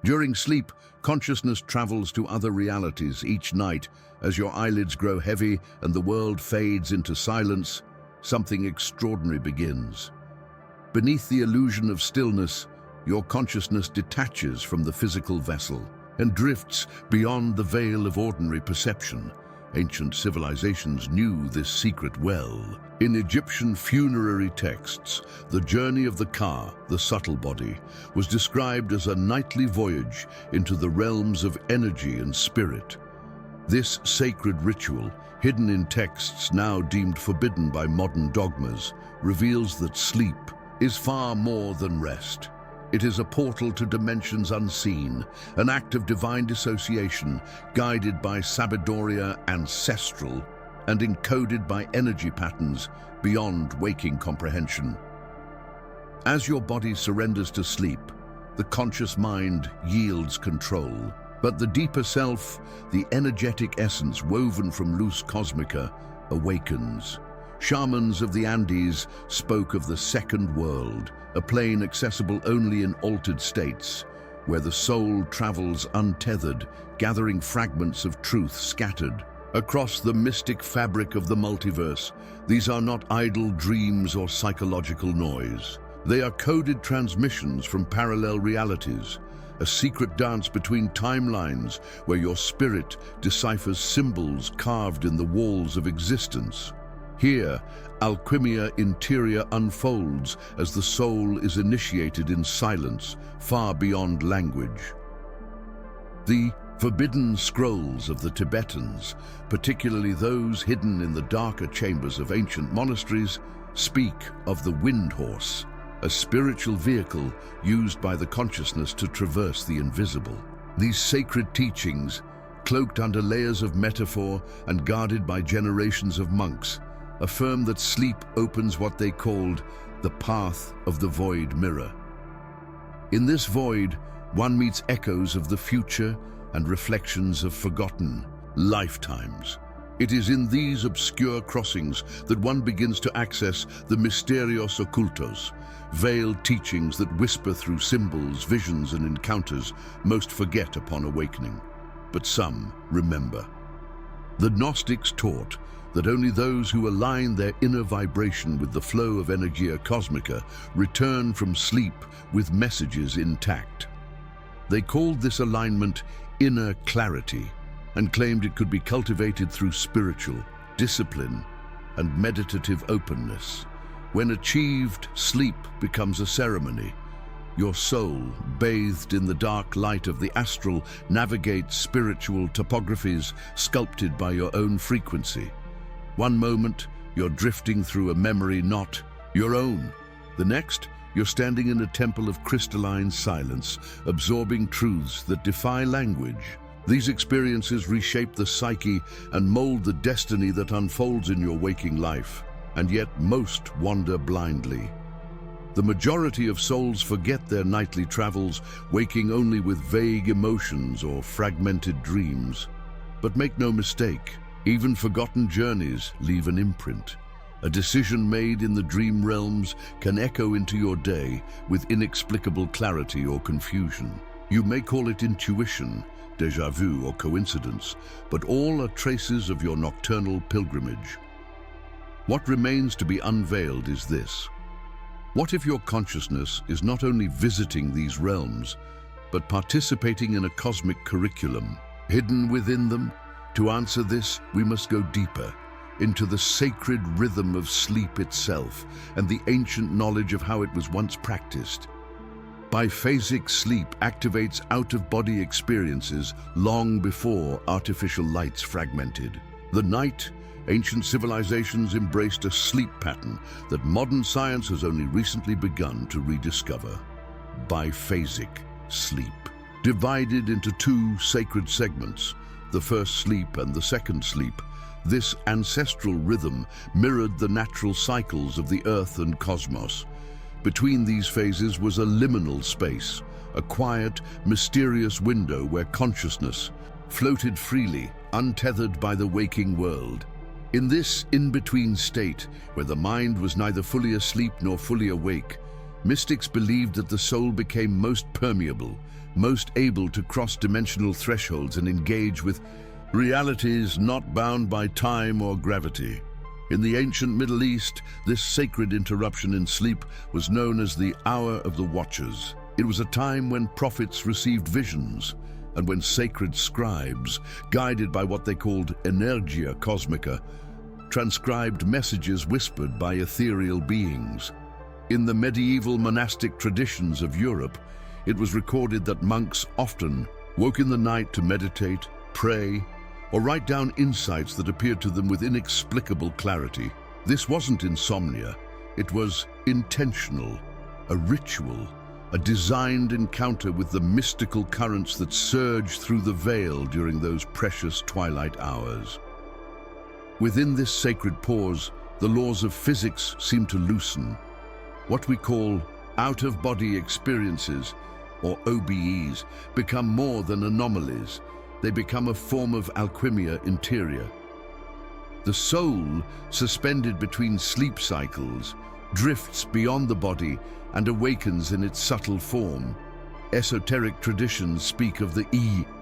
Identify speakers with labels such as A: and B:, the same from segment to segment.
A: During sleep, consciousness travels to other realities each night. As your eyelids grow heavy and the world fades into silence, something extraordinary begins. Beneath the illusion of stillness, your consciousness detaches from the physical vessel and drifts beyond the veil of ordinary perception. Ancient civilizations knew this secret well. In Egyptian funerary texts, the journey of the Ka, the subtle body, was described as a nightly voyage into the realms of energy and spirit. This sacred ritual, hidden in texts now deemed forbidden by modern dogmas, reveals that sleep is far more than rest. It is a portal to dimensions unseen, an act of divine dissociation, guided by Sabidoria ancestral and encoded by energy patterns beyond waking comprehension. As your body surrenders to sleep, the conscious mind yields control. But the deeper self, the energetic essence woven from Luz Cosmica, awakens. Shamans of the Andes spoke of the second world, a plane accessible only in altered states, where the soul travels untethered, gathering fragments of truth scattered across the mystic fabric of the multiverse. These are not idle dreams or psychological noise. They are coded transmissions from parallel realities, a secret dance between timelines where your spirit deciphers symbols carved in the walls of existence. Here, Alchimia Interior unfolds as the soul is initiated in silence, far beyond language. The forbidden scrolls of the Tibetans, particularly those hidden in the darker chambers of ancient monasteries, speak of the wind horse, a spiritual vehicle used by the consciousness to traverse the invisible. These sacred teachings, cloaked under layers of metaphor and guarded by generations of monks, affirm that sleep opens what they called the path of the void mirror. In this void, one meets echoes of the future and reflections of forgotten lifetimes. It is in these obscure crossings that one begins to access the Misterios Ocultos, veiled teachings that whisper through symbols, visions, and encounters most forget upon awakening, but some remember. The Gnostics taught that only those who align their inner vibration with the flow of Energia Cosmica return from sleep with messages intact. They called this alignment inner clarity and claimed it could be cultivated through spiritual discipline and meditative openness. When achieved, sleep becomes a ceremony. Your soul, bathed in the dark light of the astral, navigates spiritual topographies sculpted by your own frequency. One moment, you're drifting through a memory not your own. The next, you're standing in a temple of crystalline silence, absorbing truths that defy language. These experiences reshape the psyche and mold the destiny that unfolds in your waking life, and yet most wander blindly. The majority of souls forget their nightly travels, waking only with vague emotions or fragmented dreams. But make no mistake, even forgotten journeys leave an imprint. A decision made in the dream realms can echo into your day with inexplicable clarity or confusion. You may call it intuition, déjà vu, or coincidence, but all are traces of your nocturnal pilgrimage. What remains to be unveiled is this. What if your consciousness is not only visiting these realms, but participating in a cosmic curriculum hidden within them? To answer this, we must go deeper into the sacred rhythm of sleep itself and the ancient knowledge of how it was once practiced. Biphasic sleep activates out-of-body experiences long before artificial lights fragmented. The night, ancient civilizations embraced a sleep pattern that modern science has only recently begun to rediscover. Biphasic sleep, divided into two sacred segments, the first sleep and the second sleep. This ancestral rhythm mirrored the natural cycles of the Earth and cosmos. Between these phases was a liminal space, a quiet, mysterious window where consciousness floated freely, untethered by the waking world. In this in-between state, where the mind was neither fully asleep nor fully awake, Mystics believed that the soul became most permeable, most able to cross dimensional thresholds and engage with realities not bound by time or gravity. In the ancient Middle East, this sacred interruption in sleep was known as the Hour of the Watchers. It was a time when prophets received visions, and when sacred scribes, guided by what they called energia cosmica, transcribed messages whispered by ethereal beings. In the medieval monastic traditions of Europe, it was recorded that monks often woke in the night to meditate, pray, or write down insights that appeared to them with inexplicable clarity. This wasn't insomnia, it was intentional, a ritual, a designed encounter with the mystical currents that surged through the veil during those precious twilight hours. Within this sacred pause, the laws of physics seem to loosen. What we call out-of-body experiences, or OBEs, become more than anomalies. They become a form of alchemia interior. The soul, suspended between sleep cycles, drifts beyond the body and awakens in its subtle form. Esoteric traditions speak of the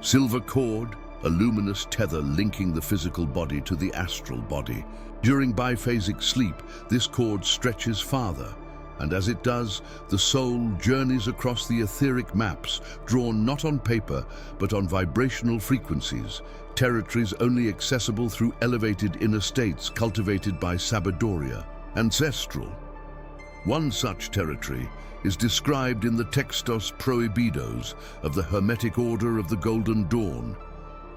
A: silver cord, a luminous tether linking the physical body to the astral body. During biphasic sleep, this cord stretches farther, and as it does, the soul journeys across the etheric maps, drawn not on paper, but on vibrational frequencies, territories only accessible through elevated inner states cultivated by Sabiduría, ancestral. One such territory is described in the Textos Prohibidos of the Hermetic Order of the Golden Dawn,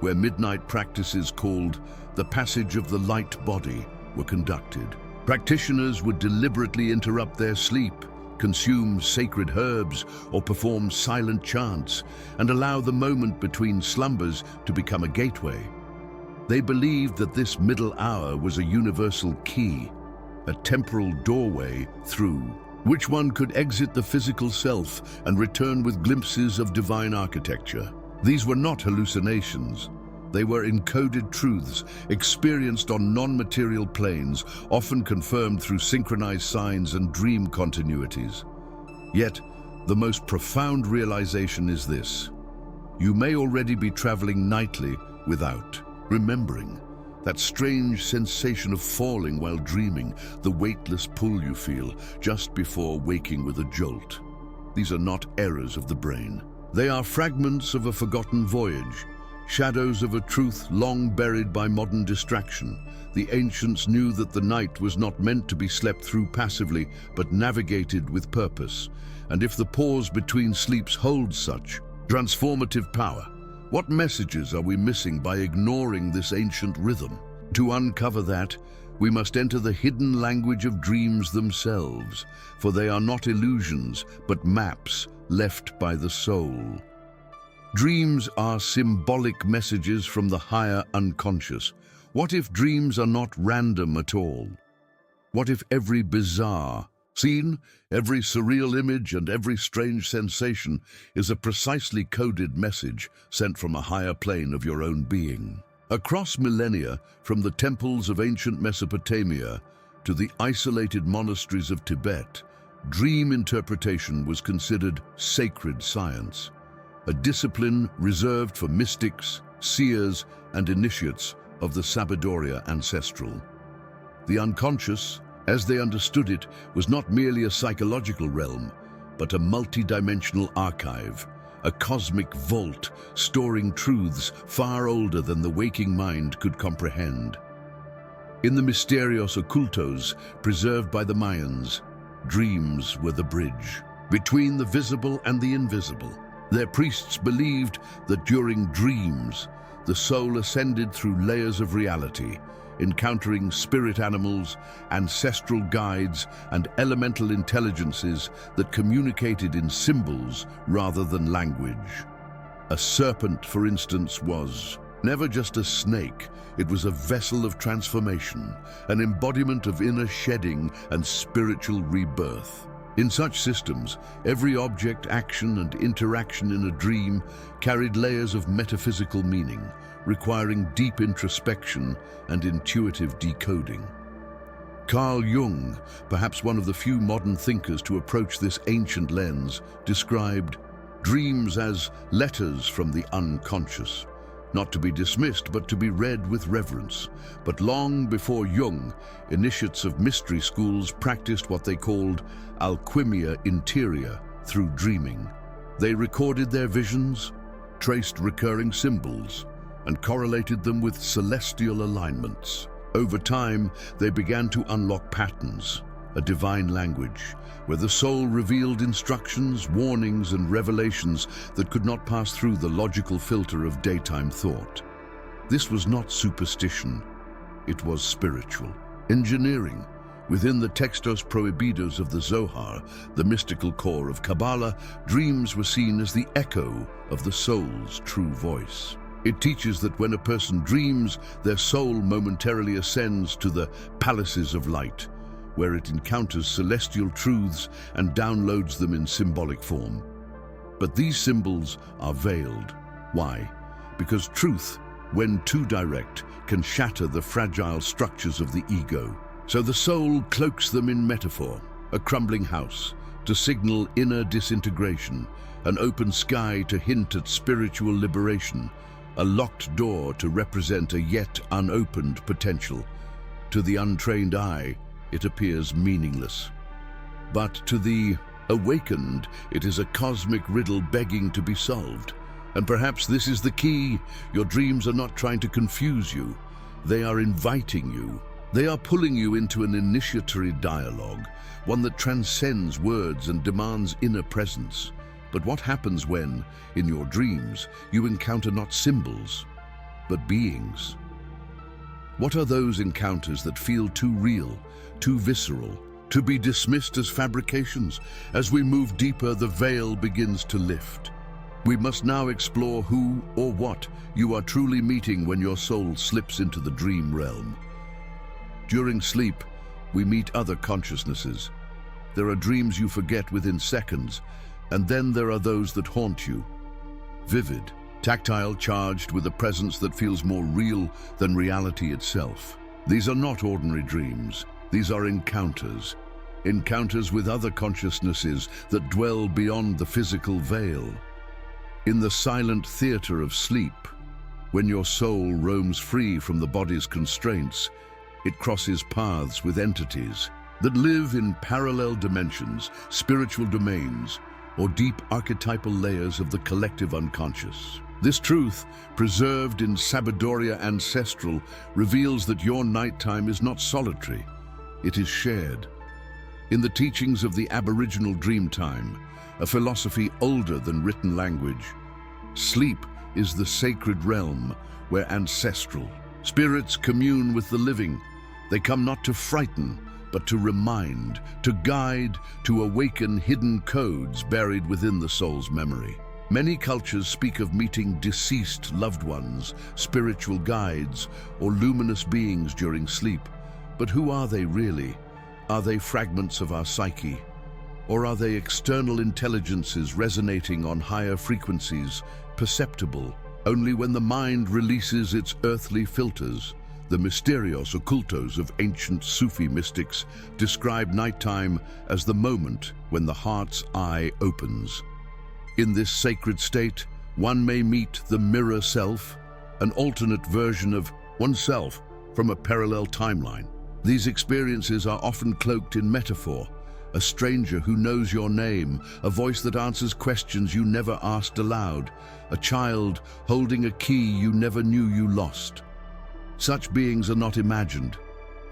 A: where midnight practices called the Passage of the Light Body were conducted. Practitioners would deliberately interrupt their sleep, consume sacred herbs, or perform silent chants, and allow the moment between slumbers to become a gateway. They believed that this middle hour was a universal key, a temporal doorway through which one could exit the physical self and return with glimpses of divine architecture. These were not hallucinations. They were encoded truths experienced on non-material planes, often confirmed through synchronized signs and dream continuities. Yet, the most profound realization is this: you may already be traveling nightly without remembering. That strange sensation of falling while dreaming, the weightless pull you feel just before waking with a jolt. These are not errors of the brain. They are fragments of a forgotten voyage, shadows of a truth long buried by modern distraction. The ancients knew that the night was not meant to be slept through passively, but navigated with purpose. And if the pause between sleeps holds such transformative power, what messages are we missing by ignoring this ancient rhythm? To uncover that, we must enter the hidden language of dreams themselves, for they are not illusions, but maps left by the soul. Dreams are symbolic messages from the higher unconscious. What if dreams are not random at all? What if every bizarre scene, every surreal image, and every strange sensation is a precisely coded message sent from a higher plane of your own being? Across millennia, from the temples of ancient Mesopotamia to the isolated monasteries of Tibet, dream interpretation was considered sacred science, a discipline reserved for mystics, seers, and initiates of the Sabiduría ancestral. The unconscious, as they understood it, was not merely a psychological realm, but a multidimensional archive, a cosmic vault storing truths far older than the waking mind could comprehend. In the Misterios Ocultos preserved by the Mayans, dreams were the bridge between the visible and the invisible. Their priests believed that during dreams, the soul ascended through layers of reality, encountering spirit animals, ancestral guides, and elemental intelligences that communicated in symbols rather than language. A serpent, for instance, was never just a snake. It was a vessel of transformation, an embodiment of inner shedding and spiritual rebirth. In such systems, every object, action, and interaction in a dream carried layers of metaphysical meaning, requiring deep introspection and intuitive decoding. Carl Jung, perhaps one of the few modern thinkers to approach this ancient lens, described dreams as letters from the unconscious, not to be dismissed but to be read with reverence. But long before Jung, initiates of mystery schools practiced what they called alquimia interior through dreaming. They recorded their visions, traced recurring symbols, and correlated them with celestial alignments. Over time, they began to unlock patterns, a divine language, where the soul revealed instructions, warnings, and revelations that could not pass through the logical filter of daytime thought. This was not superstition, it was spiritual. Engineering. Within the Textos Prohibidos of the Zohar, the mystical core of Kabbalah, dreams were seen as the echo of the soul's true voice. It teaches that when a person dreams, their soul momentarily ascends to the palaces of light, where it encounters celestial truths and downloads them in symbolic form. But these symbols are veiled. Why? Because truth, when too direct, can shatter the fragile structures of the ego. So the soul cloaks them in metaphor, a crumbling house to signal inner disintegration, an open sky to hint at spiritual liberation, a locked door to represent a yet unopened potential. To the untrained eye, it appears meaningless. But to the awakened, it is a cosmic riddle begging to be solved. And perhaps this is the key. Your dreams are not trying to confuse you. They are inviting you. They are pulling you into an initiatory dialogue, one that transcends words and demands inner presence. But what happens when, in your dreams, you encounter not symbols, but beings? What are those encounters that feel too real, too visceral, to be dismissed as fabrications? As we move deeper, the veil begins to lift. We must now explore who or what you are truly meeting when your soul slips into the dream realm. During sleep, we meet other consciousnesses. There are dreams you forget within seconds, and then there are those that haunt you. Vivid, tactile, charged with a presence that feels more real than reality itself. These are not ordinary dreams. These are encounters. Encounters with other consciousnesses that dwell beyond the physical veil. In the silent theater of sleep, when your soul roams free from the body's constraints, it crosses paths with entities that live in parallel dimensions, spiritual domains, or deep archetypal layers of the collective unconscious. This truth, preserved in Sabidoria Ancestral, reveals that your nighttime is not solitary, it is shared. In the teachings of the Aboriginal Dreamtime, a philosophy older than written language, sleep is the sacred realm where ancestral spirits commune with the living. They come not to frighten, but to remind, to guide, to awaken hidden codes buried within the soul's memory. Many cultures speak of meeting deceased loved ones, spiritual guides, or luminous beings during sleep. But who are they really? Are they fragments of our psyche? Or are they external intelligences resonating on higher frequencies, perceptible only when the mind releases its earthly filters? The Mysterios Occultos of ancient Sufi mystics describe nighttime as the moment when the heart's eye opens. In this sacred state, one may meet the mirror self, an alternate version of oneself from a parallel timeline. These experiences are often cloaked in metaphor, a stranger who knows your name, a voice that answers questions you never asked aloud, a child holding a key you never knew you lost. Such beings are not imagined,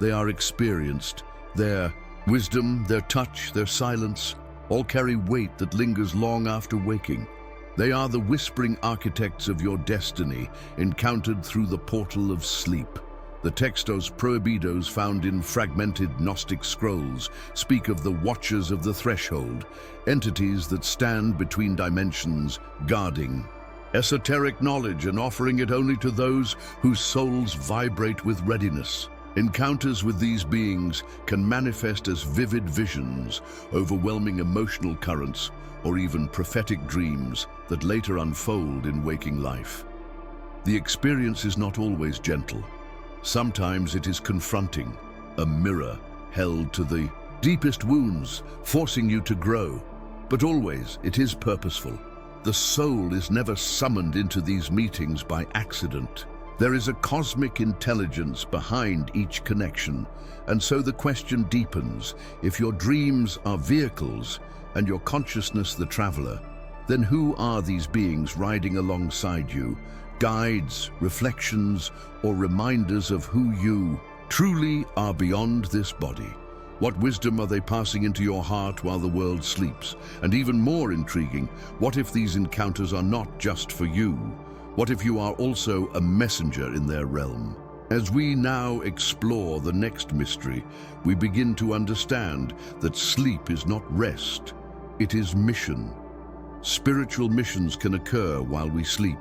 A: they are experienced. Their wisdom, their touch, their silence, all carry weight that lingers long after waking. They are the whispering architects of your destiny, encountered through the portal of sleep. The Textos Prohibidos found in fragmented Gnostic scrolls speak of the Watchers of the Threshold, entities that stand between dimensions, guarding esoteric knowledge and offering it only to those whose souls vibrate with readiness. Encounters with these beings can manifest as vivid visions, overwhelming emotional currents, or even prophetic dreams that later unfold in waking life. The experience is not always gentle. Sometimes it is confronting, a mirror, held to the deepest wounds, forcing you to grow. But always it is purposeful. The soul is never summoned into these meetings by accident. There is a cosmic intelligence behind each connection, and so the question deepens: if your dreams are vehicles and your consciousness the traveler, then who are these beings riding alongside you? Guides, reflections, or reminders of who you truly are beyond this body? What wisdom are they passing into your heart while the world sleeps? And even more intriguing, what if these encounters are not just for you? What if you are also a messenger in their realm? As we now explore the next mystery, we begin to understand that sleep is not rest, it is mission. Spiritual missions can occur while we sleep.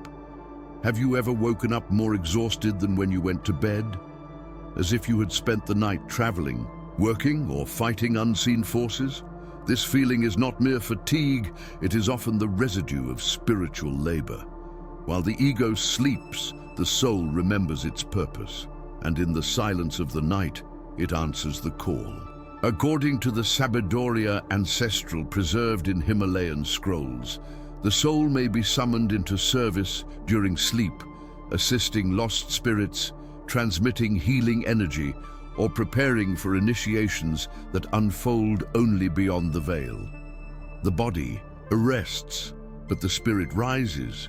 A: Have you ever woken up more exhausted than when you went to bed? As if you had spent the night traveling, working, or fighting unseen forces? This feeling is not mere fatigue, it is often the residue of spiritual labor. While the ego sleeps, the soul remembers its purpose, and in the silence of the night, it answers the call. According to the Sabiduria ancestral preserved in Himalayan scrolls, the soul may be summoned into service during sleep, assisting lost spirits, transmitting healing energy, or preparing for initiations that unfold only beyond the veil. The body arrests, but the spirit rises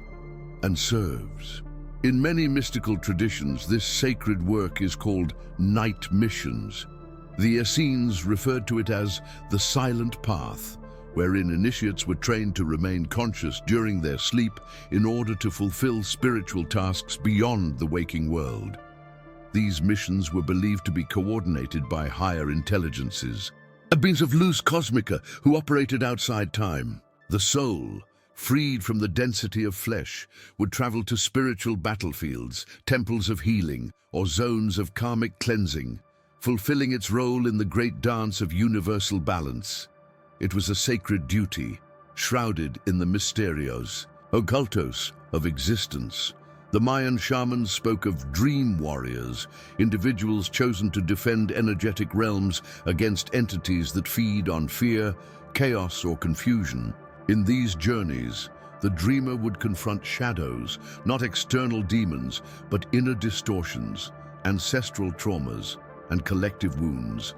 A: and serves. In many mystical traditions, this sacred work is called night missions. The Essenes referred to it as the silent path, wherein initiates were trained to remain conscious during their sleep in order to fulfill spiritual tasks beyond the waking world. These missions were believed to be coordinated by higher intelligences, beings of Luz Cosmica who operated outside time. The soul, freed from the density of flesh, would travel to spiritual battlefields, temples of healing, or zones of karmic cleansing, fulfilling its role in the great dance of universal balance. It was a sacred duty, shrouded in the mysterios, occultos, of existence. The Mayan shamans spoke of dream warriors, individuals chosen to defend energetic realms against entities that feed on fear, chaos, or confusion. In these journeys, the dreamer would confront shadows, not external demons, but inner distortions, ancestral traumas, and collective wounds.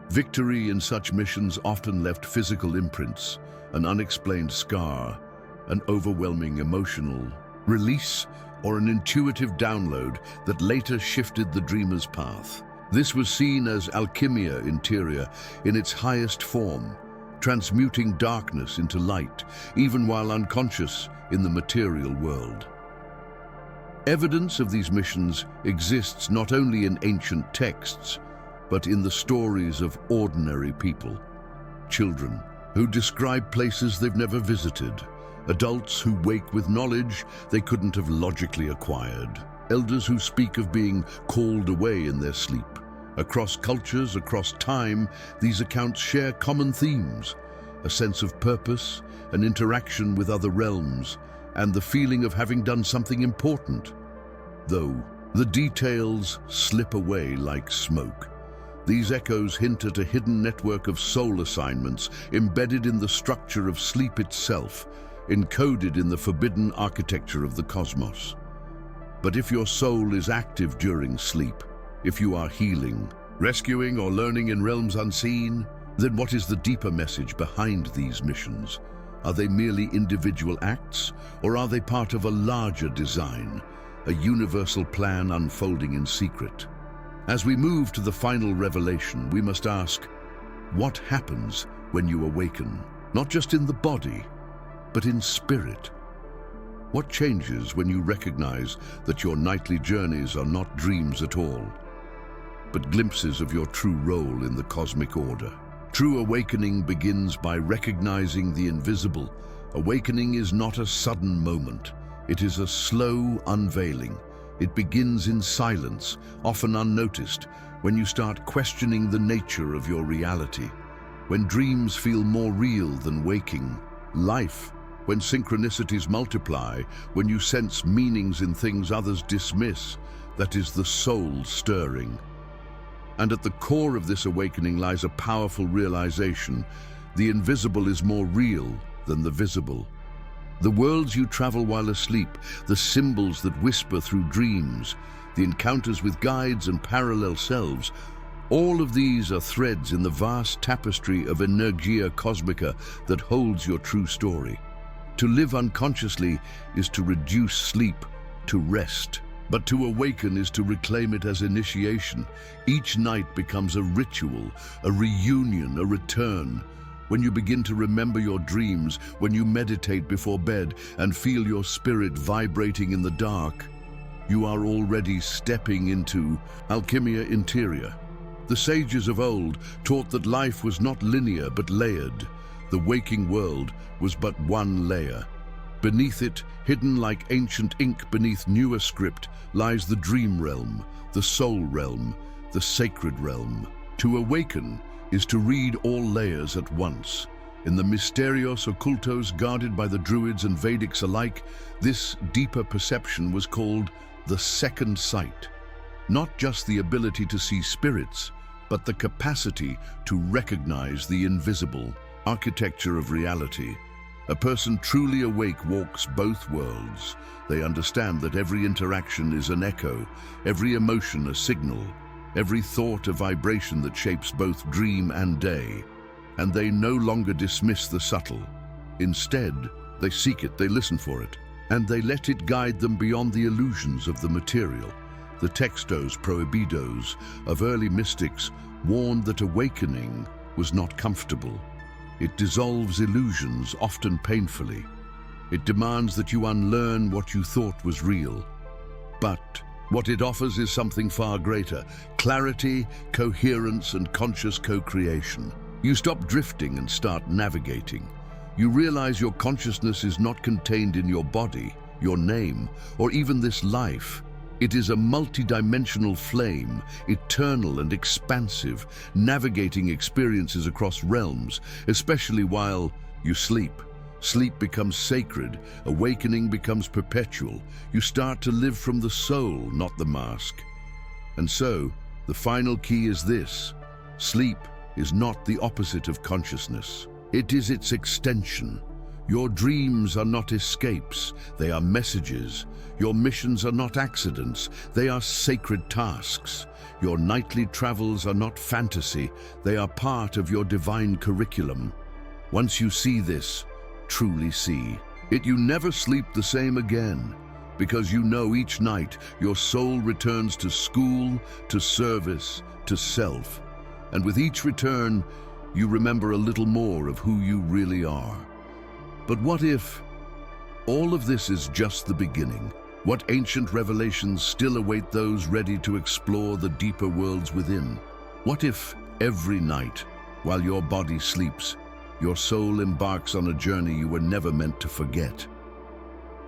A: Victory in such missions often left physical imprints, an unexplained scar, an overwhelming emotional release, or an intuitive download that later shifted the dreamer's path. This was seen as alchemia interior in its highest form, transmuting darkness into light, even while unconscious in the material world. Evidence of these missions exists not only in ancient texts, but in the stories of ordinary people. Children who describe places they've never visited, adults who wake with knowledge they couldn't have logically acquired, elders who speak of being called away in their sleep. Across cultures, across time, these accounts share common themes: a sense of purpose, an interaction with other realms, and the feeling of having done something important. Though the details slip away like smoke, these echoes hint at a hidden network of soul assignments embedded in the structure of sleep itself, encoded in the forbidden architecture of the cosmos. But if your soul is active during sleep, if you are healing, rescuing, or learning in realms unseen, then what is the deeper message behind these missions? Are they merely individual acts, or are they part of a larger design, a universal plan unfolding in secret? As we move to the final revelation, we must ask, what happens when you awaken? Not just in the body, but in spirit. What changes when you recognize that your nightly journeys are not dreams at all, but glimpses of your true role in the cosmic order? True awakening begins by recognizing the invisible. Awakening is not a sudden moment. It is a slow unveiling. It begins in silence, often unnoticed, when you start questioning the nature of your reality, when dreams feel more real than waking life, when synchronicities multiply, when you sense meanings in things others dismiss. That is the soul stirring. And at the core of this awakening lies a powerful realization: the invisible is more real than the visible. The worlds you travel while asleep, the symbols that whisper through dreams, the encounters with guides and parallel selves, all of these are threads in the vast tapestry of Energia Cosmica that holds your true story. To live unconsciously is to reduce sleep to rest, but to awaken is to reclaim it as initiation. Each night becomes a ritual, a reunion, a return. When you begin to remember your dreams, when you meditate before bed and feel your spirit vibrating in the dark, you are already stepping into Alchimia Interior. The sages of old taught that life was not linear but layered. The waking world was but one layer. Beneath it, hidden like ancient ink beneath newer script, lies the dream realm, the soul realm, the sacred realm. To awaken is to read all layers at once. In the Mysterios Occultos guarded by the Druids and Vedics alike, this deeper perception was called the second sight. Not just the ability to see spirits, but the capacity to recognize the invisible. Architecture of reality. A person truly awake walks both worlds. They understand that every interaction is an echo, every emotion a signal, every thought a vibration that shapes both dream and day. And they no longer dismiss the subtle. Instead, they seek it, they listen for it, and they let it guide them beyond the illusions of the material. The textos prohibidos of early mystics warned that awakening was not comfortable. It dissolves illusions, often painfully. It demands that you unlearn what you thought was real. But what it offers is something far greater: clarity, coherence, and conscious co-creation. You stop drifting and start navigating. You realize your consciousness is not contained in your body, your name, or even this life. It is a multi-dimensional flame, eternal and expansive, navigating experiences across realms, especially while you sleep. Sleep becomes sacred, awakening becomes perpetual. You start to live from the soul, not the mask. And so, the final key is this: sleep is not the opposite of consciousness. It is its extension. Your dreams are not escapes, they are messages. Your missions are not accidents, they are sacred tasks. Your nightly travels are not fantasy, they are part of your divine curriculum. Once you see this, truly see it, you never sleep the same again, because you know each night your soul returns to school, to service, to self. And with each return, you remember a little more of who you really are. But what if all of this is just the beginning? What ancient revelations still await those ready to explore the deeper worlds within? What if every night, while your body sleeps, your soul embarks on a journey you were never meant to forget?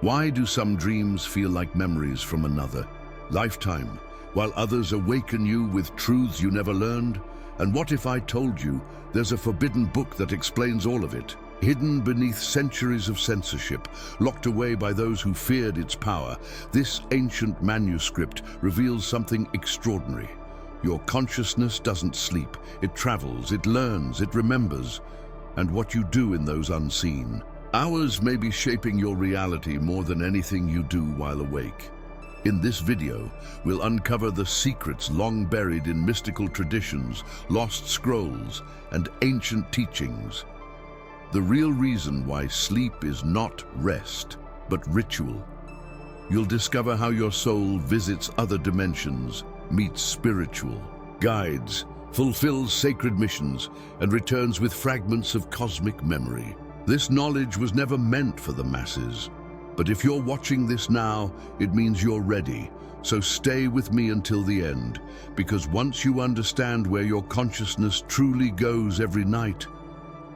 A: Why do some dreams feel like memories from another lifetime, while others awaken you with truths you never learned? And what if I told you there's a forbidden book that explains all of it? Hidden beneath centuries of censorship, locked away by those who feared its power, this ancient manuscript reveals something extraordinary. Your consciousness doesn't sleep. It travels, it learns, it remembers. And what you do in those unseen hours may be shaping your reality more than anything you do while awake. In this video, we'll uncover the secrets long buried in mystical traditions, lost scrolls, and ancient teachings. The real reason why sleep is not rest, but ritual. You'll discover how your soul visits other dimensions, meets spiritual guides, fulfills sacred missions, and returns with fragments of cosmic memory. This knowledge was never meant for the masses. But if you're watching this now, it means you're ready. So stay with me until the end, because once you understand where your consciousness truly goes every night,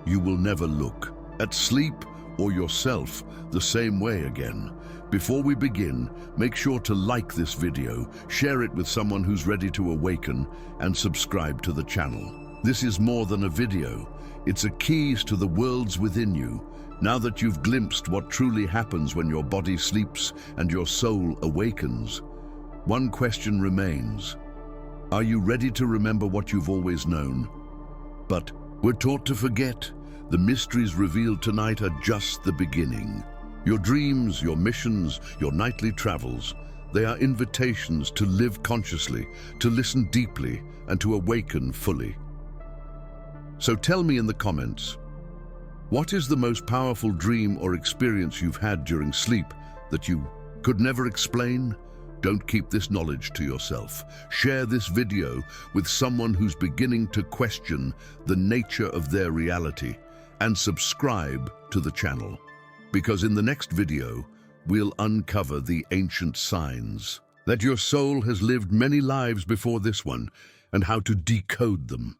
A: you will never look at sleep or yourself the same way again. Before we begin, make sure to like this video, share it with someone who's ready to awaken, and subscribe to the channel. This is more than a video. It's a keys to the worlds within you. Now that you've glimpsed what truly happens when your body sleeps and your soul awakens, one question remains. Are you ready to remember what you've always known? But we're taught to forget. The mysteries revealed tonight are just the beginning. Your dreams, your missions, your nightly travels, they are invitations to live consciously, to listen deeply, and to awaken fully. So tell me in the comments, what is the most powerful dream or experience you've had during sleep that you could never explain? Don't keep this knowledge to yourself. Share this video with someone who's beginning to question the nature of their reality, and subscribe to the channel. Because in the next video, we'll uncover the ancient signs that your soul has lived many lives before this one, and how to decode them.